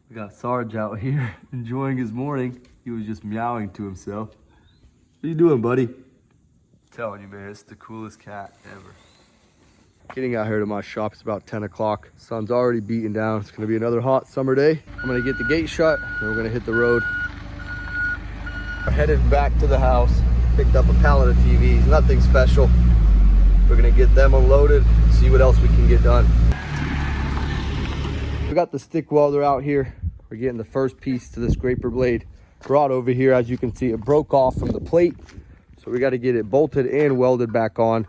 We got Sarge out here enjoying his morning. He was just meowing to himself. What you doing, buddy? I'm telling you, man, it's the coolest cat ever. Getting out here to my shop, it's about 10 o'clock. Sun's already beating down. It's gonna be another hot summer day. I'm gonna get the gate shut, and we're gonna hit the road. We're headed back to the house. Picked up a pallet of TVs, nothing special. We're gonna get them unloaded, see what else we can get done. We got the stick welder out here. We're getting the first piece to the scraper blade brought over here. As you can see, it broke off from the plate. So we got to get it bolted and welded back on.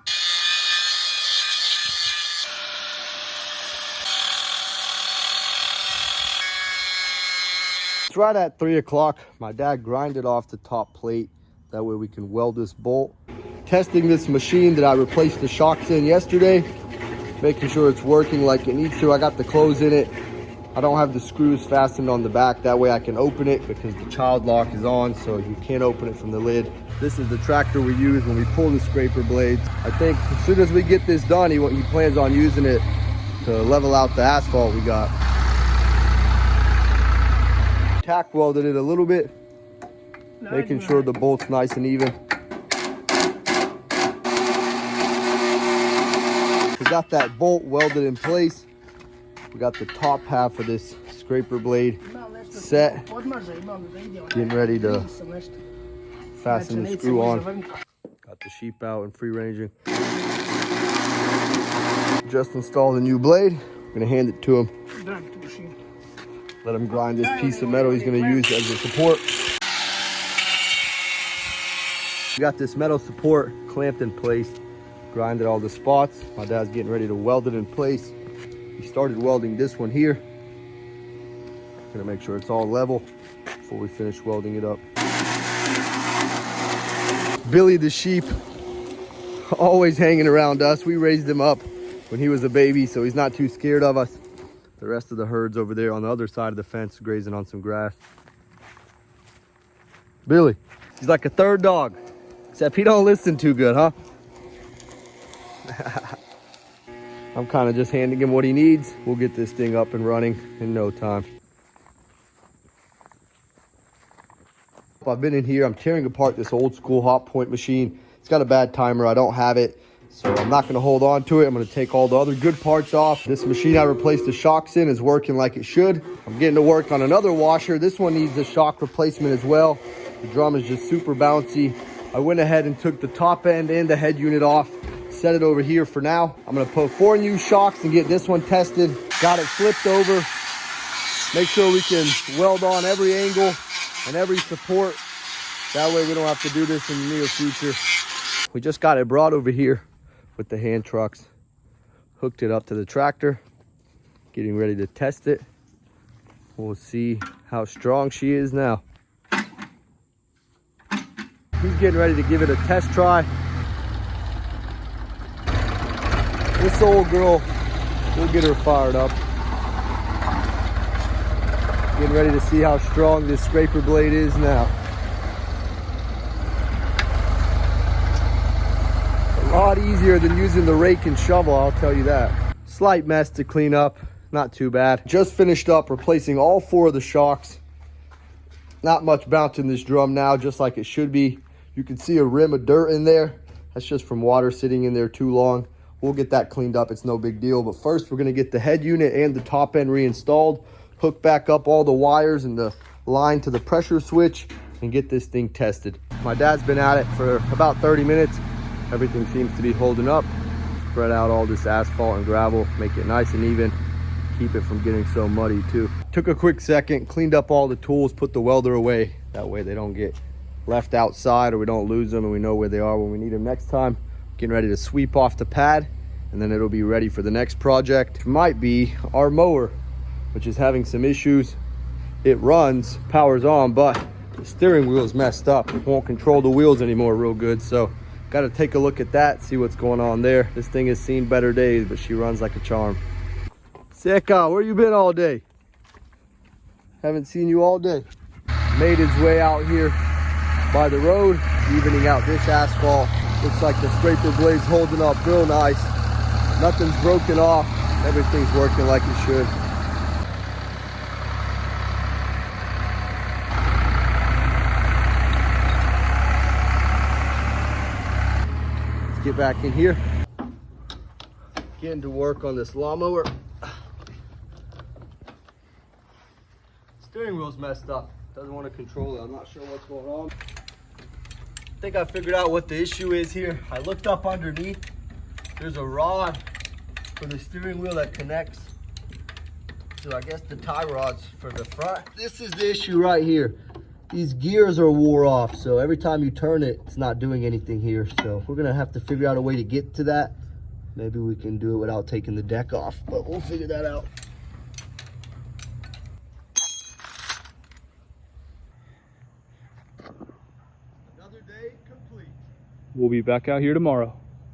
It's right at 3 o'clock. My dad grinded off the top plate. That way we can weld this bolt. Testing this machine that I replaced the shocks in yesterday. Making sure it's working like it needs to. I got the clothes in it. I don't have the screws fastened on the back. That way I can open it because the child lock is on, so you can't open it from the lid. This is the tractor we use when we pull the scraper blades. I think as soon as we get this done, he plans on using it to level out the asphalt we got. Tack welded it a little bit, making sure the bolt's nice and even. We got that bolt welded in place. We got the top half of this scraper blade set. Getting ready to fasten the screw on. Got the sheep out and free ranging. Just installed a new blade. I'm gonna hand it to him. Let him grind this piece of metal he's gonna use as a support. We got this metal support clamped in place. Grinded all the spots. My dad's getting ready to weld it in place. He started welding this one here. Gonna make sure it's all level before we finish welding it up. Billy the sheep, always hanging around us. We raised him up when he was a baby, so he's not too scared of us. The rest of the herd's over there on the other side of the fence, grazing on some grass. Billy, he's like a third dog, except he don't listen too good, huh? I'm kind of just handing him what he needs. We'll get this thing up and running in no time. I've been in here. I'm tearing apart this old school hot point machine. It's got a bad timer. I don't have it, so I'm not going to hold on to it. I'm going to take all the other good parts off. This machine I replaced the shocks in is working like it should. I'm getting to work on another washer. This one needs a shock replacement as well. The drum is just super bouncy. I went ahead and took the top end and the head unit off. Set it over here for now. I'm gonna put 4 new shocks and get this one tested. Got it flipped over. Make sure we can weld on every angle and every support. That way we don't have to do this in the near future. We just got it brought over here with the hand trucks. Hooked it up to the tractor. Getting ready to test it. We'll see how strong she is now. He's getting ready to give it a test try. This old girl, we'll get her fired up. Getting ready to see how strong this scraper blade is now. A lot easier than using the rake and shovel, I'll tell you that. Slight mess to clean up, not too bad. Just finished up replacing all 4 of the shocks. Not much bounce in this drum now, just like it should be. You can see a rim of dirt in there. That's just from water sitting in there too long. We'll get that cleaned up. It's no big deal. But first, we're going to get the head unit and the top end reinstalled, hook back up all the wires and the line to the pressure switch, and get this thing tested. My dad's been at it for about 30 minutes. Everything seems to be holding up. Spread out all this asphalt and gravel, make it nice and even. Keep it from getting so muddy too. Took a quick second, cleaned up all the tools, put the welder away. That way they don't get left outside or we don't lose them and we know where they are when we need them next time. Getting ready to sweep off the pad, and then it'll be ready for the next project. Might be our mower, which is having some issues. It runs, powers on, but the steering wheel is messed up. It won't control the wheels anymore real good, so got to take a look at that, see what's going on there. This thing has seen better days, but she runs like a charm. Seka, where you been all day? Haven't seen you all day. Made his way out here by the road, evening out this asphalt. Looks like the scraper blade's holding up real nice. Nothing's broken off. Everything's working like it should. get back in here. Getting to work on this lawnmower. Steering wheel's messed up. Doesn't want to control it. I'm not sure what's going on. I think I figured out what the issue is here. I looked up underneath. There's a rod for the steering wheel that connects to, I guess, the tie rods for the front. This is the issue right here. These gears are wore off, so every time you turn it, it's not doing anything here. So we're gonna have to figure out a way to get to that. Maybe we can do it without taking the deck off, but we'll figure that out. Another day complete. We'll be back out here tomorrow.